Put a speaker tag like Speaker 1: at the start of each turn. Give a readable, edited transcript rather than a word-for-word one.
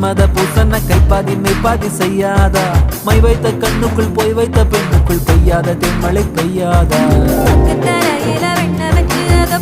Speaker 1: மன்மத பூசன கைப்பாதி மெய்ப்பாதி செய்யாதா my வைத்த கண்ணுக்குள் போய் வைத்த பெண்ணுக்குள் பெய்யாத தென்மழை பெய்யாதா
Speaker 2: தரையில வெண்ண வச்சு அத